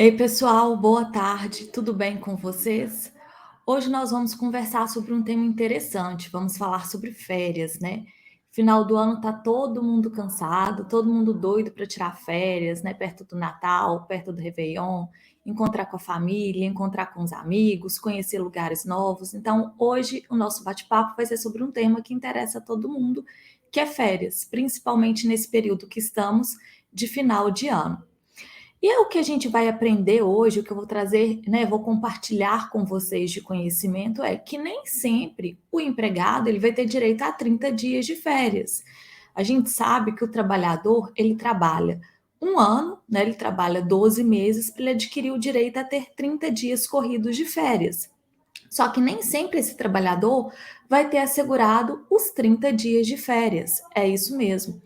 Ei, pessoal, boa tarde, tudo bem com vocês? Hoje nós vamos conversar sobre um tema interessante, vamos falar sobre férias, né? Final do ano tá todo mundo cansado, todo mundo doido para tirar férias, né? Perto do Natal, perto do Réveillon, encontrar com a família, encontrar com os amigos, conhecer lugares novos. Então, hoje o nosso bate-papo vai ser sobre um tema que interessa a todo mundo, que é férias, principalmente nesse período que estamos de final de ano. E é o que a gente vai aprender hoje, o que eu vou trazer, né, vou compartilhar com vocês de conhecimento é que nem sempre o empregado ele vai ter direito a 30 dias de férias. A gente sabe que o trabalhador, ele trabalha um ano, né, ele trabalha 12 meses para ele adquirir o direito a ter 30 dias corridos de férias. Só que nem sempre esse trabalhador vai ter assegurado os 30 dias de férias. É isso mesmo.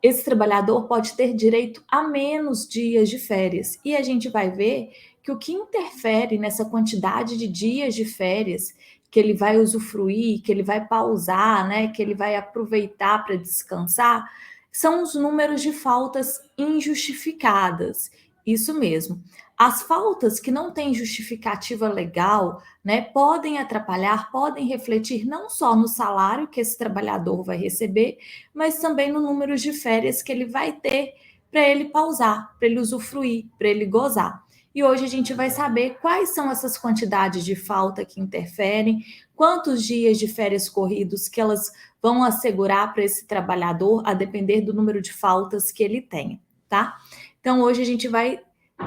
Esse trabalhador pode ter direito a menos dias de férias. E a gente vai ver que o que interfere nessa quantidade de dias de férias que ele vai usufruir, que ele vai pausar, né, que ele vai aproveitar para descansar, são os números de faltas injustificadas. Isso mesmo. As faltas que não têm justificativa legal, né, podem atrapalhar, podem refletir não só no salário que esse trabalhador vai receber, mas também no número de férias que ele vai ter para ele pausar, para ele usufruir, para ele gozar. E hoje a gente vai saber quais são essas quantidades de falta que interferem, quantos dias de férias corridos que elas vão assegurar para esse trabalhador, a depender do número de faltas que ele tenha, tá? Então hoje a gente vai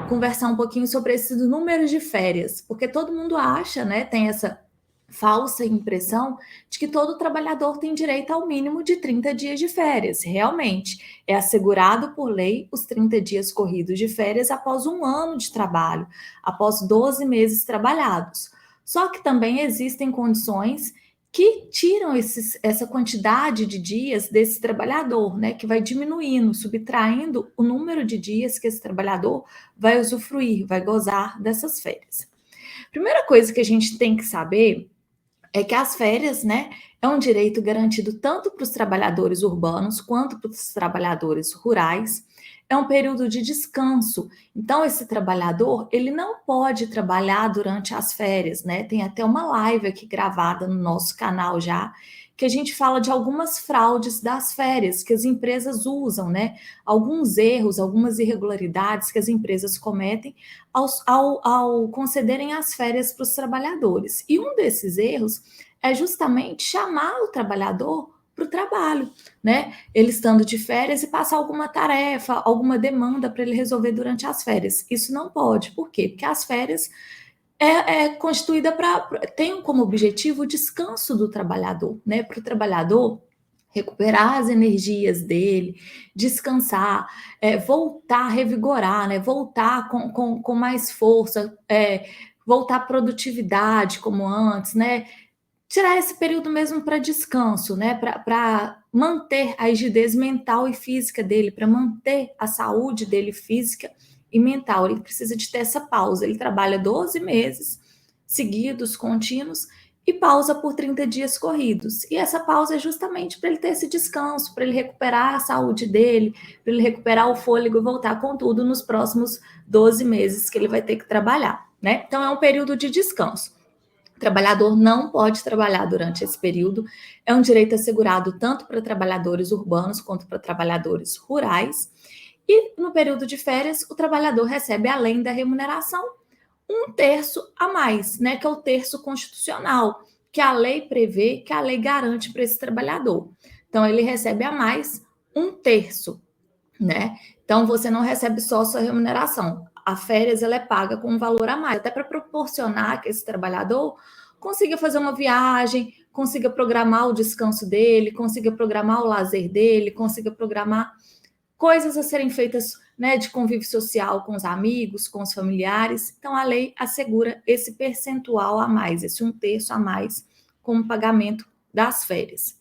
conversar um pouquinho sobre esses números de férias, porque todo mundo acha, né, tem essa falsa impressão de que todo trabalhador tem direito ao mínimo de 30 dias de férias. Realmente, é assegurado por lei os 30 dias corridos de férias após um ano de trabalho, após 12 meses trabalhados. Só que também existem condições que tiram essa quantidade de dias desse trabalhador, né? Que vai diminuindo, subtraindo o número de dias que esse trabalhador vai usufruir, vai gozar dessas férias. Primeira coisa que a gente tem que saber é que as férias, né, é um direito garantido tanto para os trabalhadores urbanos quanto para os trabalhadores rurais. É um período de descanso. Então, esse trabalhador, ele não pode trabalhar durante as férias, né? Tem até uma live aqui gravada no nosso canal já, que a gente fala de algumas fraudes das férias que as empresas usam, né? Alguns erros, algumas irregularidades que as empresas cometem ao concederem as férias para os trabalhadores. E um desses erros é justamente chamar o trabalhador para o trabalho, né? Ele estando de férias e passar alguma tarefa, alguma demanda para ele resolver durante as férias. Isso não pode. Por quê? Porque as férias é constituída tem como objetivo o descanso do trabalhador, né? Para o trabalhador recuperar as energias dele, descansar, voltar, revigorar, né? Voltar com mais força, voltar à produtividade como antes, né? Tirar esse período mesmo para descanso, né? Para manter a rigidez mental e física dele, para manter a saúde dele física e mental. Ele precisa de ter essa pausa. Ele trabalha 12 meses seguidos, contínuos, e pausa por 30 dias corridos. E essa pausa é justamente para ele ter esse descanso, para ele recuperar a saúde dele, para ele recuperar o fôlego e voltar com tudo nos próximos 12 meses que ele vai ter que trabalhar, né? Então é um período de descanso. O trabalhador não pode trabalhar durante esse período. É um direito assegurado tanto para trabalhadores urbanos quanto para trabalhadores rurais. E no período de férias, o trabalhador recebe, além da remuneração, um terço a mais, né? Que é o terço constitucional, que a lei prevê, que a lei garante para esse trabalhador. Então, ele recebe a mais um terço, né? Então, você não recebe só a sua remuneração. A férias ela é paga com um valor a mais, até para proporcionar que esse trabalhador consiga fazer uma viagem, consiga programar o descanso dele, consiga programar o lazer dele, consiga programar coisas a serem feitas, né, de convívio social com os amigos, com os familiares. Então, a lei assegura esse percentual a mais, esse um terço a mais, como pagamento das férias.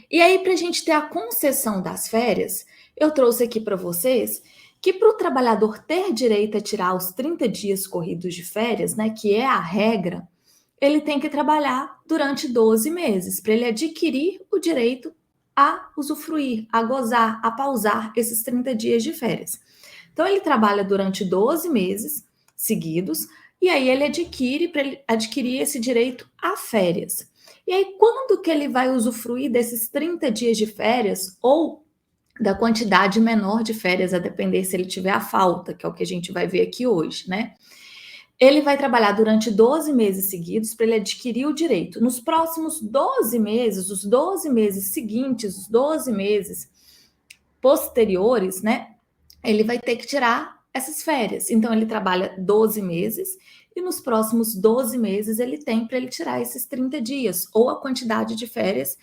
E aí, para a gente ter a concessão das férias, eu trouxe aqui para vocês que para o trabalhador ter direito a tirar os 30 dias corridos de férias, né, que é a regra, ele tem que trabalhar durante 12 meses, para ele adquirir o direito a usufruir, a gozar, a pausar esses 30 dias de férias. Então, ele trabalha durante 12 meses seguidos, e aí ele adquire, para ele adquirir esse direito a férias. E aí, quando que ele vai usufruir desses 30 dias de férias, ou da quantidade menor de férias, a depender se ele tiver a falta, que é o que a gente vai ver aqui hoje, né? Ele vai trabalhar durante 12 meses seguidos para ele adquirir o direito. Nos próximos 12 meses, os 12 meses seguintes, os 12 meses posteriores, né? Ele vai ter que tirar essas férias. Então, ele trabalha 12 meses e nos próximos 12 meses ele tem para ele tirar esses 30 dias, ou a quantidade de férias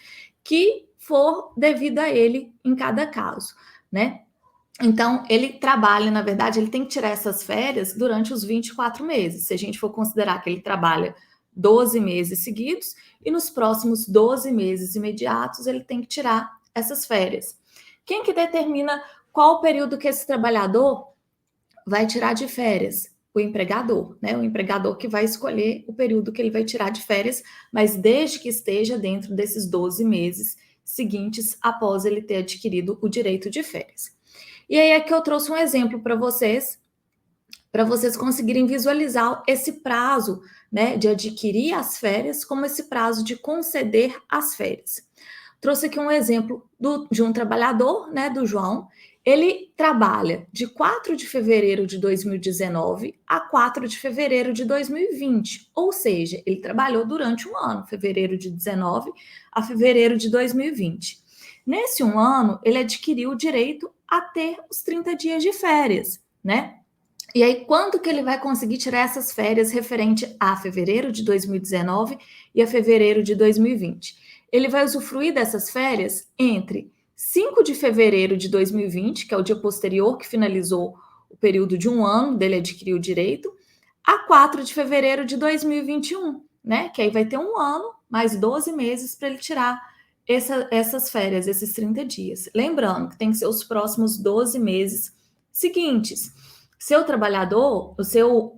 que for devida a ele em cada caso, né? Então, ele trabalha, na verdade, ele tem que tirar essas férias durante os 24 meses. Se a gente for considerar que ele trabalha 12 meses seguidos e nos próximos 12 meses imediatos ele tem que tirar essas férias. Quem que determina qual o período que esse trabalhador vai tirar de férias? O empregador, né? O empregador que vai escolher o período que ele vai tirar de férias, mas desde que esteja dentro desses 12 meses seguintes após ele ter adquirido o direito de férias. E aí aqui eu trouxe um exemplo para vocês conseguirem visualizar esse prazo, né, de adquirir as férias, como esse prazo de conceder as férias. Trouxe aqui um exemplo de um trabalhador, né, do João. Ele trabalha de 4 de fevereiro de 2019 a 4 de fevereiro de 2020, ou seja, ele trabalhou durante um ano, fevereiro de 19 a fevereiro de 2020. Nesse um ano, ele adquiriu o direito a ter os 30 dias de férias, né? E aí, quando que ele vai conseguir tirar essas férias referente a fevereiro de 2019 e a fevereiro de 2020? Ele vai usufruir dessas férias entre 5 de fevereiro de 2020, que é o dia posterior que finalizou o período de um ano dele adquirir o direito, a 4 de fevereiro de 2021, né? Que aí vai ter um ano, mais 12 meses para ele tirar essas férias, esses 30 dias. Lembrando que tem que ser os próximos 12 meses seguintes. Seu trabalhador, o seu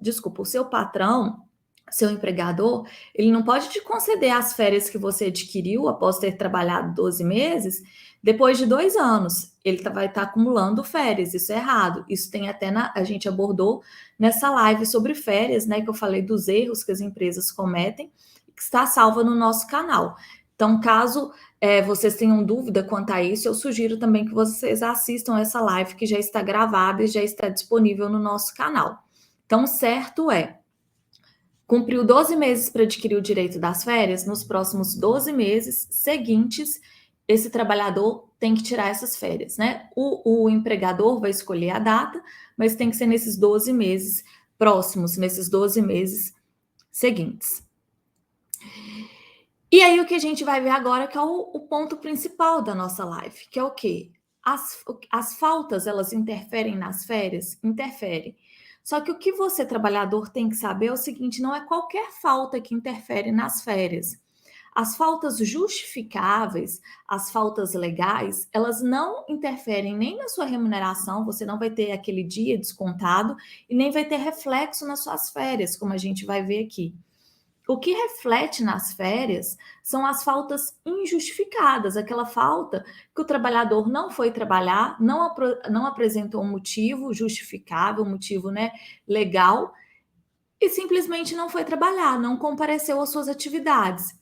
patrão, seu empregador, ele não pode te conceder as férias que você adquiriu após ter trabalhado 12 meses, depois de 2 anos. Ele vai estar acumulando férias, isso é errado. Isso tem até, a gente abordou nessa live sobre férias, né, que eu falei dos erros que as empresas cometem, que está salva no nosso canal. Então, caso vocês tenham dúvida quanto a isso, eu sugiro também que vocês assistam essa live que já está gravada e já está disponível no nosso canal. Então, certo é, cumpriu 12 meses para adquirir o direito das férias, nos próximos 12 meses seguintes, esse trabalhador tem que tirar essas férias, né? O empregador vai escolher a data, mas tem que ser nesses 12 meses próximos, nesses 12 meses seguintes. E aí o que a gente vai ver agora que é o ponto principal da nossa live, que é o quê? As faltas, elas interferem nas férias? Interferem. Só que o que você, trabalhador, tem que saber é o seguinte, não é qualquer falta que interfere nas férias. As faltas justificáveis, as faltas legais, elas não interferem nem na sua remuneração, você não vai ter aquele dia descontado e nem vai ter reflexo nas suas férias, como a gente vai ver aqui. O que reflete nas férias são as faltas injustificadas, aquela falta que o trabalhador não foi trabalhar, não apresentou um motivo justificável, um motivo, né, legal, e simplesmente não foi trabalhar, não compareceu às suas atividades.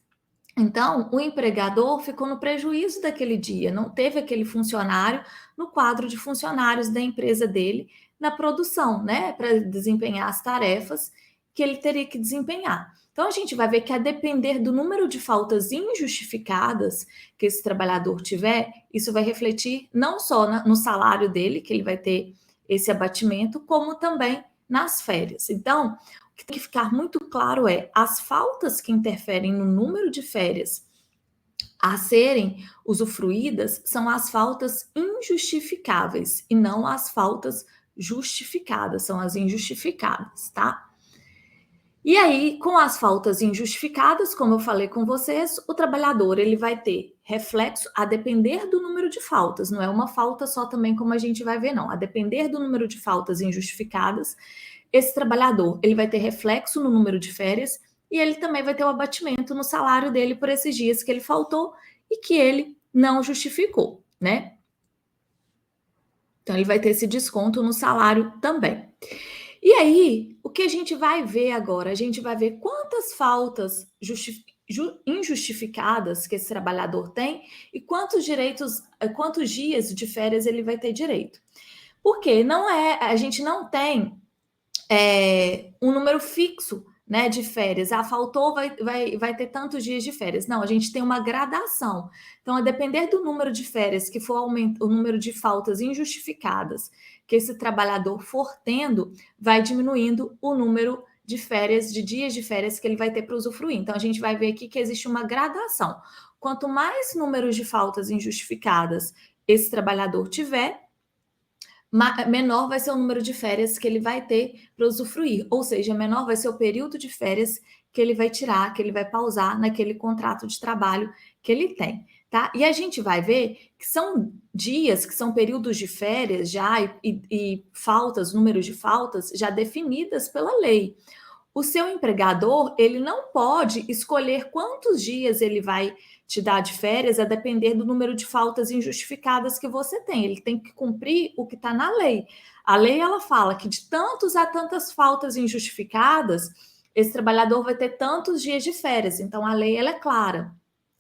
Então, o empregador ficou no prejuízo daquele dia, não teve aquele funcionário no quadro de funcionários da empresa dele na produção, né, para desempenhar as tarefas que ele teria que desempenhar. Então, a gente vai ver que, a depender do número de faltas injustificadas que esse trabalhador tiver, isso vai refletir não só no salário dele, que ele vai ter esse abatimento, como também nas férias. Então, o que tem que ficar muito claro é as faltas que interferem no número de férias a serem usufruídas são as faltas injustificáveis e não as faltas justificadas, são as injustificadas, tá? E aí, com as faltas injustificadas, como eu falei com vocês, o trabalhador ele vai ter reflexo a depender do número de faltas, não é uma falta só também como a gente vai ver, não. A depender do número de faltas injustificadas, esse trabalhador ele vai ter reflexo no número de férias e ele também vai ter o abatimento no salário dele por esses dias que ele faltou e que ele não justificou, né? Então, ele vai ter esse desconto no salário também. E aí, o que a gente vai ver agora? A gente vai ver quantas faltas injustificadas que esse trabalhador tem e quantos dias de férias ele vai ter direito. Porque a gente não tem um número fixo, né, de férias. Ah, faltou, vai ter tantos dias de férias. Não, a gente tem uma gradação. Então, a depender do número de férias que for o número de faltas injustificadas que esse trabalhador for tendo, vai diminuindo o número de férias, de dias de férias que ele vai ter para usufruir. Então, a gente vai ver aqui que existe uma gradação. Quanto mais números de faltas injustificadas esse trabalhador tiver, menor vai ser o número de férias que ele vai ter para usufruir, ou seja, menor vai ser o período de férias que ele vai tirar, que ele vai pausar naquele contrato de trabalho que ele tem, tá? E a gente vai ver que são dias, que são períodos de férias já e faltas, números de faltas já definidas pela lei. O seu empregador, ele não pode escolher quantos dias ele vai te dar de férias a depender do número de faltas injustificadas que você tem. Ele tem que cumprir o que está na lei. A lei, ela fala que de tantos a tantas faltas injustificadas, esse trabalhador vai ter tantos dias de férias. Então, a lei, ela é clara.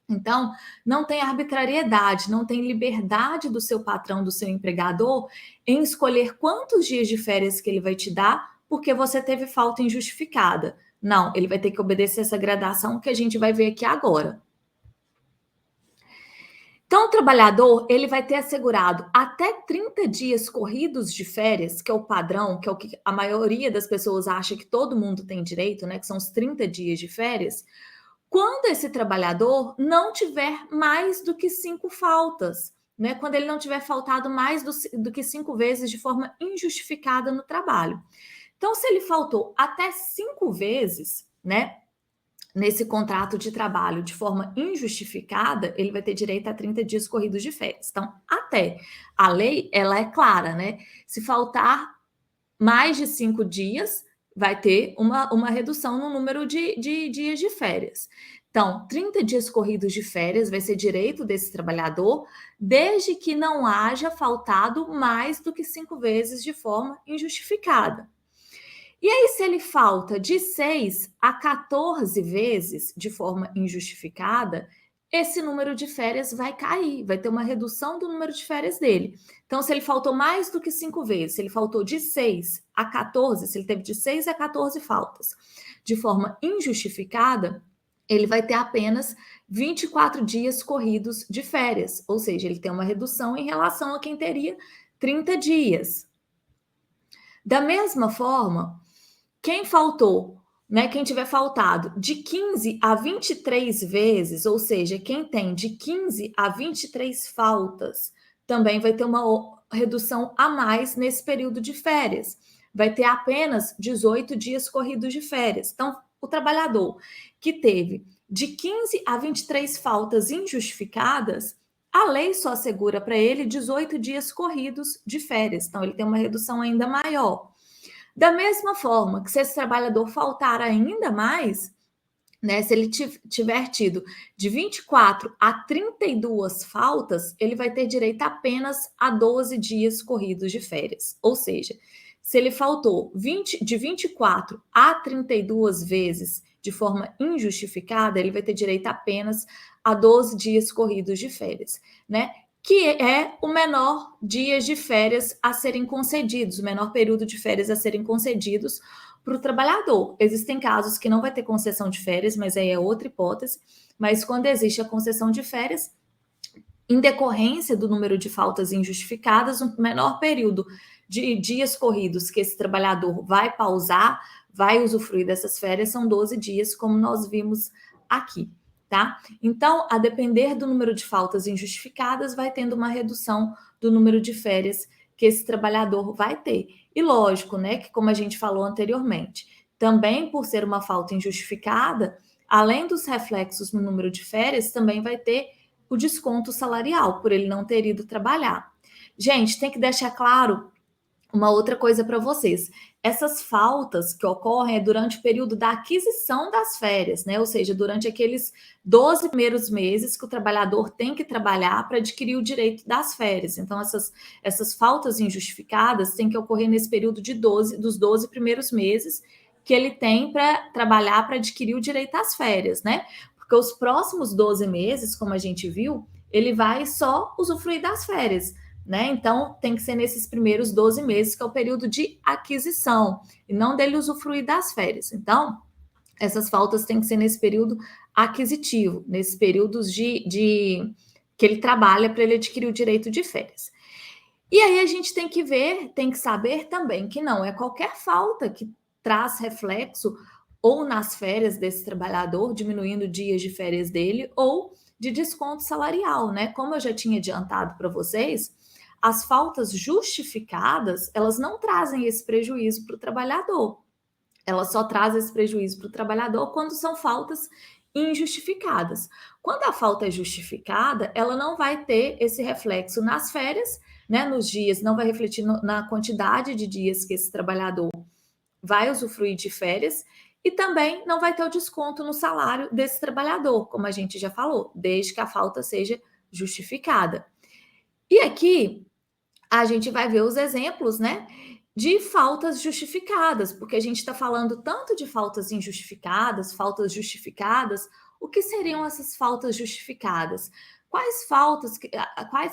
Então, não tem arbitrariedade, não tem liberdade do seu patrão, do seu empregador, em escolher quantos dias de férias que ele vai te dar, porque você teve falta injustificada. Não, ele vai ter que obedecer essa gradação que a gente vai ver aqui agora. Então, o trabalhador, ele vai ter assegurado até 30 dias corridos de férias, que é o padrão, que é o que a maioria das pessoas acha que todo mundo tem direito, né? Que são os 30 dias de férias, quando esse trabalhador não tiver mais do que 5 faltas, né? Quando ele não tiver faltado mais do que 5 vezes de forma injustificada no trabalho. Então, se ele faltou até 5 vezes, né? Nesse contrato de trabalho de forma injustificada, ele vai ter direito a 30 dias corridos de férias. Então, até a lei, ela é clara, né? Se faltar mais de 5 dias, vai ter uma redução no número de dias de férias. Então, 30 dias corridos de férias vai ser direito desse trabalhador, desde que não haja faltado mais do que 5 vezes de forma injustificada. E aí, se ele falta de 6 a 14 vezes de forma injustificada, esse número de férias vai cair, vai ter uma redução do número de férias dele. Então, se ele faltou mais do que 5 vezes, se ele faltou de 6 a 14, se ele teve de 6 a 14 faltas de forma injustificada, ele vai ter apenas 24 dias corridos de férias, ou seja, ele tem uma redução em relação a quem teria 30 dias. Da mesma forma, quem faltou, né, quem tiver faltado de 15 a 23 vezes, ou seja, quem tem de 15 a 23 faltas, também vai ter uma redução a mais nesse período de férias. Vai ter apenas 18 dias corridos de férias. Então, o trabalhador que teve de 15 a 23 faltas injustificadas, a lei só assegura para ele 18 dias corridos de férias. Então, ele tem uma redução ainda maior. Da mesma forma que se esse trabalhador faltar ainda mais, né, se ele tiver tido de 24 a 32 faltas, ele vai ter direito apenas a 12 dias corridos de férias. Ou seja, se ele faltou de 24 a 32 vezes de forma injustificada, ele vai ter direito apenas a 12 dias corridos de férias, né? Que é o menor dias de férias a serem concedidos, o menor período de férias a serem concedidos para o trabalhador. Existem casos que não vai ter concessão de férias, mas aí é outra hipótese. Mas quando existe a concessão de férias, em decorrência do número de faltas injustificadas, o menor período de dias corridos que esse trabalhador vai pausar, vai usufruir dessas férias, são 12 dias, como nós vimos aqui. Tá? Então, a depender do número de faltas injustificadas, vai tendo uma redução do número de férias que esse trabalhador vai ter. E lógico, né, que como a gente falou anteriormente, também por ser uma falta injustificada, além dos reflexos no número de férias, também vai ter o desconto salarial por ele não ter ido trabalhar. Gente, tem que deixar claro Uma outra coisa para vocês, essas faltas que ocorrem é durante o período da aquisição das férias, né? Ou seja, durante aqueles 12 primeiros meses que o trabalhador tem que trabalhar para adquirir o direito das férias. Então, essas faltas injustificadas têm que ocorrer nesse período dos 12 primeiros meses que ele tem para trabalhar para adquirir o direito às férias, né? Porque os próximos 12 meses, como a gente viu, ele vai só usufruir das férias, né? Então, tem que ser nesses primeiros 12 meses, que é o período de aquisição, e não dele usufruir das férias. Então, essas faltas têm que ser nesse período aquisitivo, nesses períodos de que ele trabalha para ele adquirir o direito de férias. E aí a gente tem que ver, tem que saber também que não é qualquer falta que traz reflexo ou nas férias desse trabalhador, diminuindo dias de férias dele, ou de desconto salarial, né? Como eu já tinha adiantado para vocês, as faltas justificadas, elas não trazem esse prejuízo para o trabalhador. Elas só trazem esse prejuízo para o trabalhador quando são faltas injustificadas. Quando a falta é justificada, ela não vai ter esse reflexo nas férias, né, nos dias, não vai refletir na quantidade de dias que esse trabalhador vai usufruir de férias, e também não vai ter o desconto no salário desse trabalhador, como a gente já falou, desde que a falta seja justificada. E aqui a gente vai ver os exemplos, né, de faltas justificadas, porque a gente está falando tanto de faltas injustificadas, faltas justificadas. O que seriam essas faltas justificadas? Quais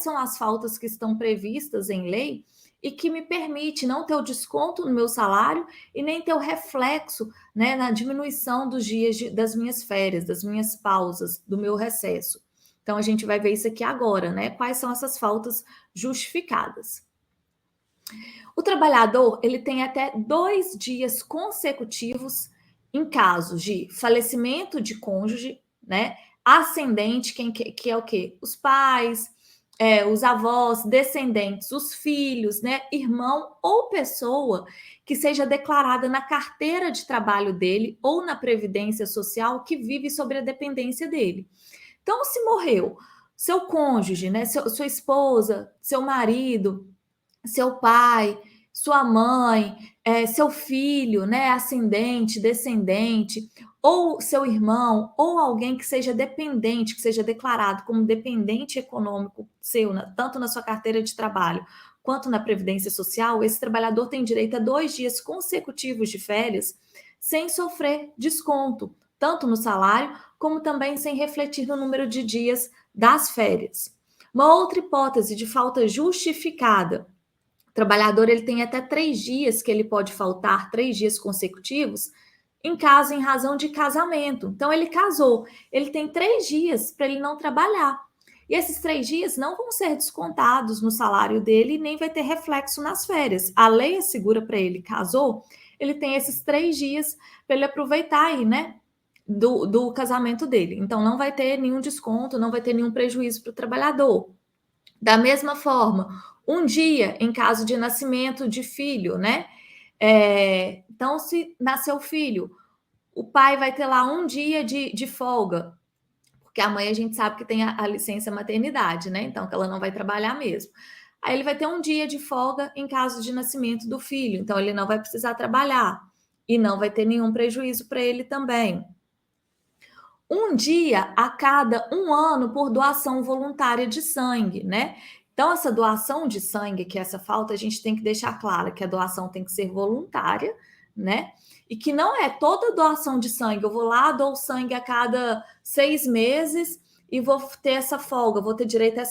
são as faltas que estão previstas em lei e que me permite não ter o desconto no meu salário e nem ter o reflexo, né, na diminuição dos dias das minhas férias, das minhas pausas, do meu recesso? Então a gente vai ver isso aqui agora, né? Quais são essas faltas justificadas? O trabalhador ele tem até 2 dias consecutivos em casos de falecimento de cônjuge, né? Ascendente, que é o quê? Os pais, os avós, descendentes, os filhos, né? Irmão ou pessoa que seja declarada na carteira de trabalho dele ou na Previdência Social que vive sobre a dependência dele. Então, se morreu seu cônjuge, né? Sua esposa, seu marido, seu pai, sua mãe, seu filho, né, ascendente, descendente, ou seu irmão, ou alguém que seja dependente, que seja declarado como dependente econômico seu, tanto na sua carteira de trabalho quanto na Previdência Social, esse trabalhador tem direito a 2 dias consecutivos de férias sem sofrer desconto, tanto no salário, como também sem refletir no número de dias das férias. Uma outra hipótese de falta justificada: o trabalhador ele tem até 3 dias que ele pode faltar, 3 dias consecutivos, em razão de casamento. Então, ele casou, ele tem 3 dias para ele não trabalhar. E esses 3 dias não vão ser descontados no salário dele, nem vai ter reflexo nas férias. A lei assegura para ele, casou, ele tem esses 3 dias para ele aproveitar aí, né? Do casamento dele. Então, não vai ter nenhum desconto, não vai ter nenhum prejuízo para o trabalhador. Da mesma forma, 1 dia em caso de nascimento de filho, né? Então, se nasceu filho, o pai vai ter lá 1 dia de folga, porque a mãe a gente sabe que tem a licença maternidade, né? Então, que ela não vai trabalhar mesmo. Aí ele vai ter 1 dia de folga em caso de nascimento do filho, então ele não vai precisar trabalhar e não vai ter nenhum prejuízo para ele também. 1 dia a cada 1 ano por doação voluntária de sangue, né? Então, essa doação de sangue, que é essa falta, a gente tem que deixar claro que a doação tem que ser voluntária, né? E que não é toda doação de sangue. Eu vou lá, dou sangue a cada 6 meses e vou ter essa folga, vou ter direito a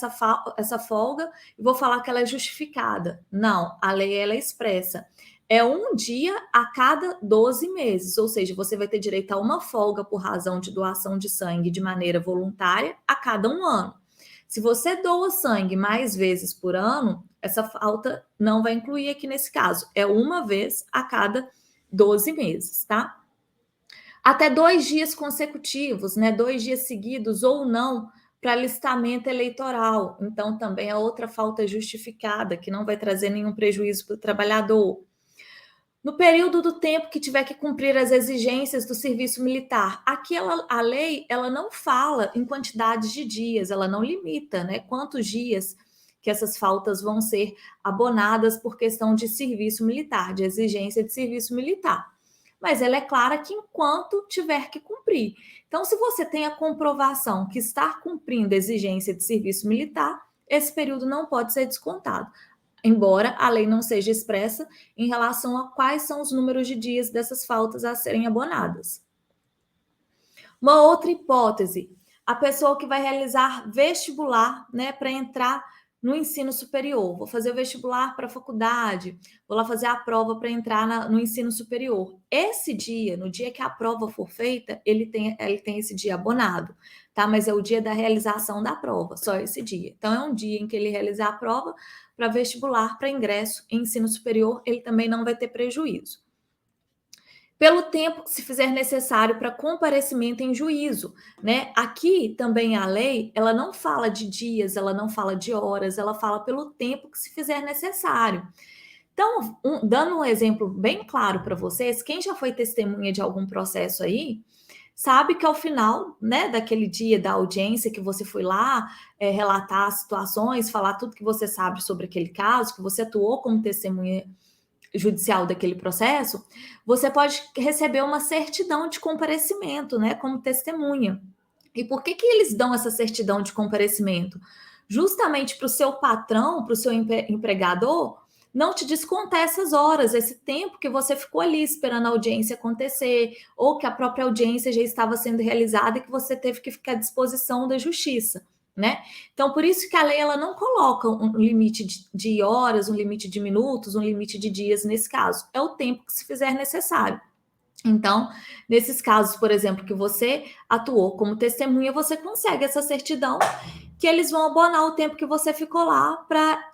essa folga e vou falar que ela é justificada. Não, a lei ela é expressa. É 1 dia a cada 12 meses, ou seja, você vai ter direito a uma folga por razão de doação de sangue de maneira voluntária a cada 1 ano. Se você doa sangue mais vezes por ano, essa falta não vai incluir aqui nesse caso. É uma vez a cada 12 meses, tá? Até 2 dias consecutivos, né? 2 dias seguidos ou não, para alistamento eleitoral. Então, também é outra falta justificada, que não vai trazer nenhum prejuízo para o trabalhador. No período do tempo que tiver que cumprir as exigências do serviço militar. Aqui a lei ela não fala em quantidades de dias, ela não limita, né, quantos dias que essas faltas vão ser abonadas por questão de serviço militar, de exigência de serviço militar. Mas ela é clara que enquanto tiver que cumprir. Então, se você tem a comprovação que está cumprindo a exigência de serviço militar, esse período não pode ser descontado, embora a lei não seja expressa em relação a quais são os números de dias dessas faltas a serem abonadas. Uma outra hipótese, a pessoa que vai realizar vestibular, né, para entrar no ensino superior. Vou fazer o vestibular para a faculdade, vou lá fazer a prova para entrar no ensino superior. Esse dia, no dia que a prova for feita, ele tem esse dia abonado, tá? Mas é o dia da realização da prova, só esse dia. Então, é um dia em que ele realizar a prova para vestibular, para ingresso em ensino superior, ele também não vai ter prejuízo. Pelo tempo que se fizer necessário para comparecimento em juízo, né? Aqui também a lei, ela não fala de dias, ela não fala de horas, ela fala pelo tempo que se fizer necessário. Então, dando um exemplo bem claro para vocês, quem já foi testemunha de algum processo aí, sabe que ao final, né, daquele dia da audiência que você foi lá relatar as situações, falar tudo que você sabe sobre aquele caso, que você atuou como testemunha judicial daquele processo, você pode receber uma certidão de comparecimento, né, como testemunha. E por que eles dão essa certidão de comparecimento? Justamente para o seu patrão, para o seu empregador, não te descontar essas horas, esse tempo que você ficou ali esperando a audiência acontecer, ou que a própria audiência já estava sendo realizada e que você teve que ficar à disposição da justiça, né? Então, por isso que a lei ela não coloca um limite de horas, um limite de minutos, um limite de dias nesse caso. É o tempo que se fizer necessário. Então, nesses casos, por exemplo, que você atuou como testemunha, você consegue essa certidão que eles vão abonar o tempo que você ficou lá,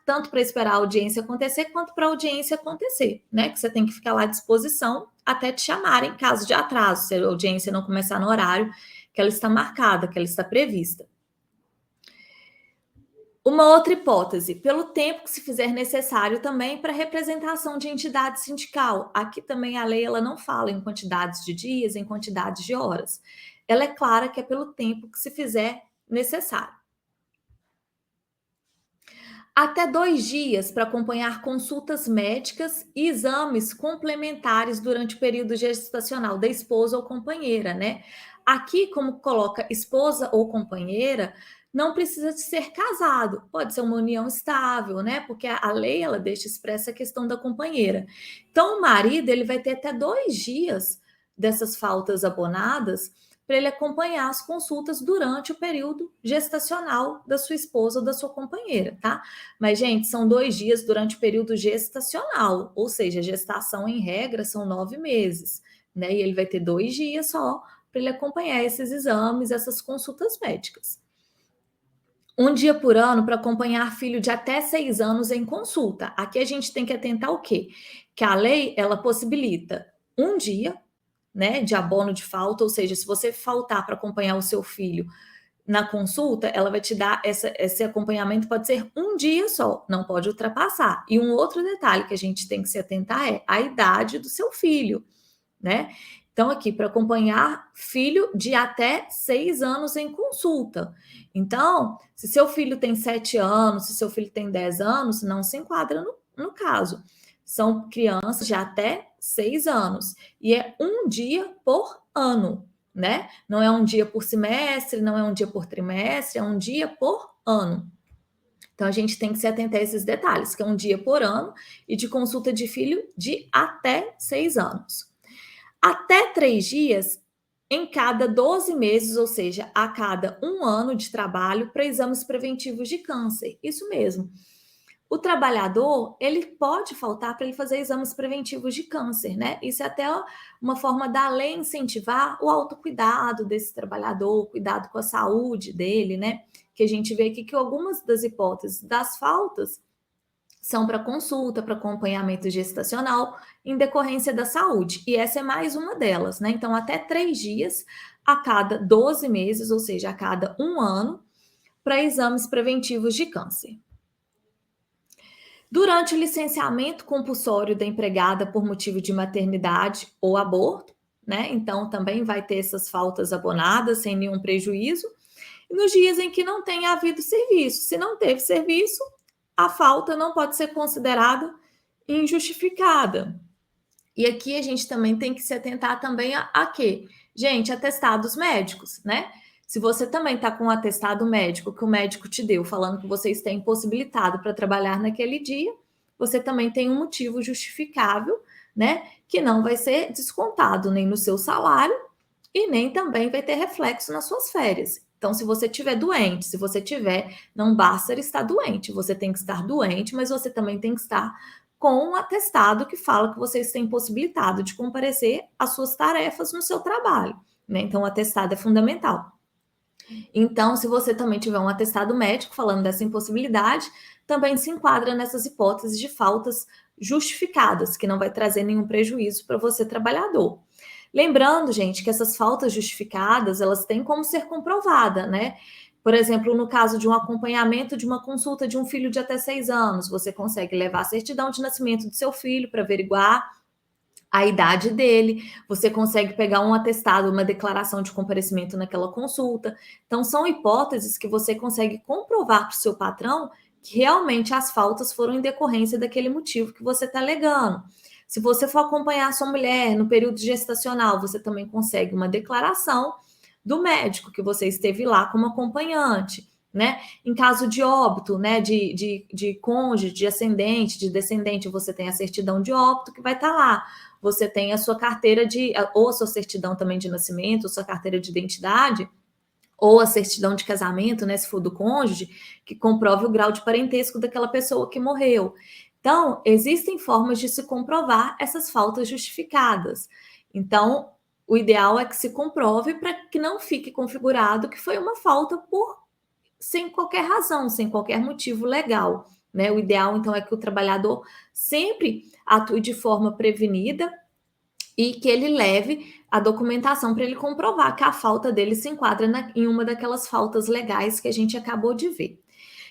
tanto para esperar a audiência acontecer, quanto para a audiência acontecer, né? Que você tem que ficar lá à disposição até te chamarem, em caso de atraso, se a audiência não começar no horário que ela está marcada, que ela está prevista. Uma outra hipótese, pelo tempo que se fizer necessário também para representação de entidade sindical. Aqui também a lei ela não fala em quantidades de dias, em quantidades de horas. Ela é clara que é pelo tempo que se fizer necessário. Até 2 dias para acompanhar consultas médicas e exames complementares durante o período gestacional da esposa ou companheira, né? Aqui, como coloca esposa ou companheira, não precisa de ser casado, pode ser uma união estável, né? Porque a lei ela deixa expressa a questão da companheira. Então, o marido ele vai ter até 2 dias dessas faltas abonadas para ele acompanhar as consultas durante o período gestacional da sua esposa ou da sua companheira, tá? Mas, gente, são 2 dias durante o período gestacional, ou seja, gestação em regra são 9 meses, né? E ele vai ter 2 dias só para ele acompanhar esses exames, essas consultas médicas. 1 dia por ano para acompanhar filho de até 6 anos em consulta. Aqui a gente tem que atentar o quê? Que a lei, ela possibilita 1 dia, né, de abono de falta, ou seja, se você faltar para acompanhar o seu filho na consulta, ela vai te dar esse acompanhamento, pode ser 1 dia só, não pode ultrapassar. E um outro detalhe que a gente tem que se atentar é a idade do seu filho, né? Então, aqui, para acompanhar filho de até 6 anos em consulta. Então, se seu filho tem 7 anos, se seu filho tem 10 anos, não se enquadra no caso. São crianças de até 6 anos. E é 1 dia por ano, né? Não é 1 dia por semestre, não é 1 dia por trimestre, é 1 dia por ano. Então, a gente tem que se atentar a esses detalhes, que é 1 dia por ano e de consulta de filho de até 6 anos. Até 3 dias em cada 12 meses, ou seja, a cada 1 ano de trabalho para exames preventivos de câncer. Isso mesmo. O trabalhador, ele pode faltar para ele fazer exames preventivos de câncer, né? Isso é até uma forma da lei incentivar o autocuidado desse trabalhador, o cuidado com a saúde dele, né? Que a gente vê aqui que algumas das hipóteses das faltas são para consulta, para acompanhamento gestacional, em decorrência da saúde. E essa é mais uma delas, né? Então, até 3 dias a cada 12 meses, ou seja, a cada 1 ano, para exames preventivos de câncer. Durante o licenciamento compulsório da empregada por motivo de maternidade ou aborto, né? Então, também vai ter essas faltas abonadas sem nenhum prejuízo. E nos dias em que não tenha havido serviço. Se não teve serviço, a falta não pode ser considerada injustificada. E aqui a gente também tem que se atentar também a quê? Gente, atestados médicos, né? Se você também está com um atestado médico que o médico te deu, falando que você está impossibilitado para trabalhar naquele dia, você também tem um motivo justificável, né? Que não vai ser descontado nem no seu salário e nem também vai ter reflexo nas suas férias. Então, se você estiver doente, se você tiver, não basta estar doente, você tem que estar doente, mas você também tem que estar com um atestado que fala que você está impossibilitado de comparecer às suas tarefas no seu trabalho. Né? Então, o atestado é fundamental. Então, se você também tiver um atestado médico falando dessa impossibilidade, também se enquadra nessas hipóteses de faltas justificadas, que não vai trazer nenhum prejuízo para você, trabalhador. Lembrando, gente, que essas faltas justificadas, elas têm como ser comprovadas, né? Por exemplo, no caso de um acompanhamento de uma consulta de um filho de até 6 anos, você consegue levar a certidão de nascimento do seu filho para averiguar a idade dele, você consegue pegar um atestado, uma declaração de comparecimento naquela consulta. Então, são hipóteses que você consegue comprovar para o seu patrão que realmente as faltas foram em decorrência daquele motivo que você está alegando. Se você for acompanhar a sua mulher no período gestacional, você também consegue uma declaração do médico que você esteve lá como acompanhante. Né? Em caso de óbito, né, de cônjuge, de ascendente, de descendente, você tem a certidão de óbito que vai estar lá. Você tem a sua carteira ou a sua certidão também de nascimento, ou sua carteira de identidade, ou a certidão de casamento, né, se for do cônjuge, que comprove o grau de parentesco daquela pessoa que morreu. Então, existem formas de se comprovar essas faltas justificadas. Então, o ideal é que se comprove para que não fique configurado que foi uma falta sem qualquer razão, sem qualquer motivo legal. Né? O ideal, então, é que o trabalhador sempre atue de forma prevenida e que ele leve a documentação para ele comprovar que a falta dele se enquadra em uma daquelas faltas legais que a gente acabou de ver.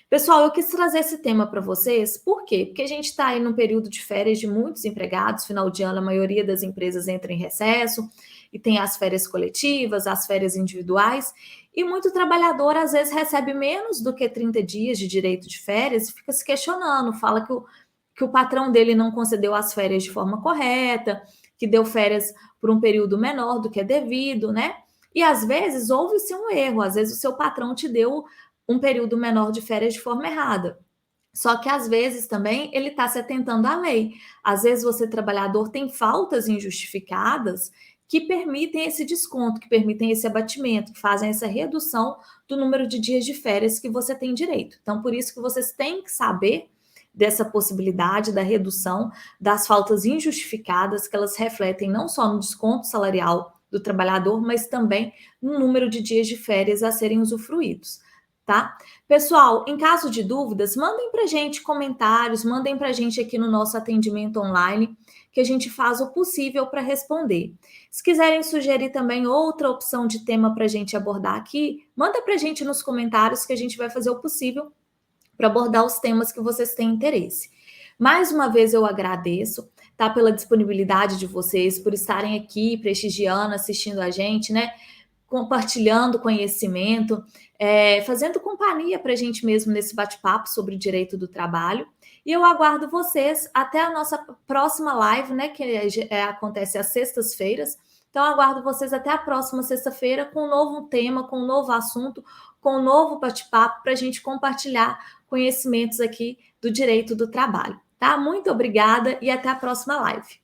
Pessoal, eu quis trazer esse tema para vocês, por quê? Porque a gente está aí num período de férias de muitos empregados, final de ano a maioria das empresas entra em recesso, e tem as férias coletivas, as férias individuais, e muito trabalhador às vezes recebe menos do que 30 dias de direito de férias e fica se questionando, fala que o patrão dele não concedeu as férias de forma correta, que deu férias por um período menor do que é devido, né? E às vezes houve-se um erro, às vezes o seu patrão te deu um período menor de férias de forma errada. Só que às vezes também ele está se atentando à lei. Às vezes você, trabalhador, tem faltas injustificadas que permitem esse desconto, que permitem esse abatimento, que fazem essa redução do número de dias de férias que você tem direito. Então, por isso que vocês têm que saber dessa possibilidade da redução das faltas injustificadas, que elas refletem não só no desconto salarial do trabalhador, mas também no número de dias de férias a serem usufruídos. Tá? Pessoal, em caso de dúvidas, mandem para a gente comentários, mandem para a gente aqui no nosso atendimento online, que a gente faz o possível para responder. Se quiserem sugerir também outra opção de tema para a gente abordar aqui, manda para a gente nos comentários que a gente vai fazer o possível para abordar os temas que vocês têm interesse. Mais uma vez eu agradeço, tá, pela disponibilidade de vocês, por estarem aqui prestigiando, assistindo a gente, né? Compartilhando conhecimento, fazendo companhia para a gente mesmo nesse bate-papo sobre o direito do trabalho. E eu aguardo vocês até a nossa próxima live, né? Que acontece às sextas-feiras. Então, aguardo vocês até a próxima sexta-feira com um novo tema, com um novo assunto, com um novo bate-papo para a gente compartilhar conhecimentos aqui do direito do trabalho. Tá? Muito obrigada e até a próxima live.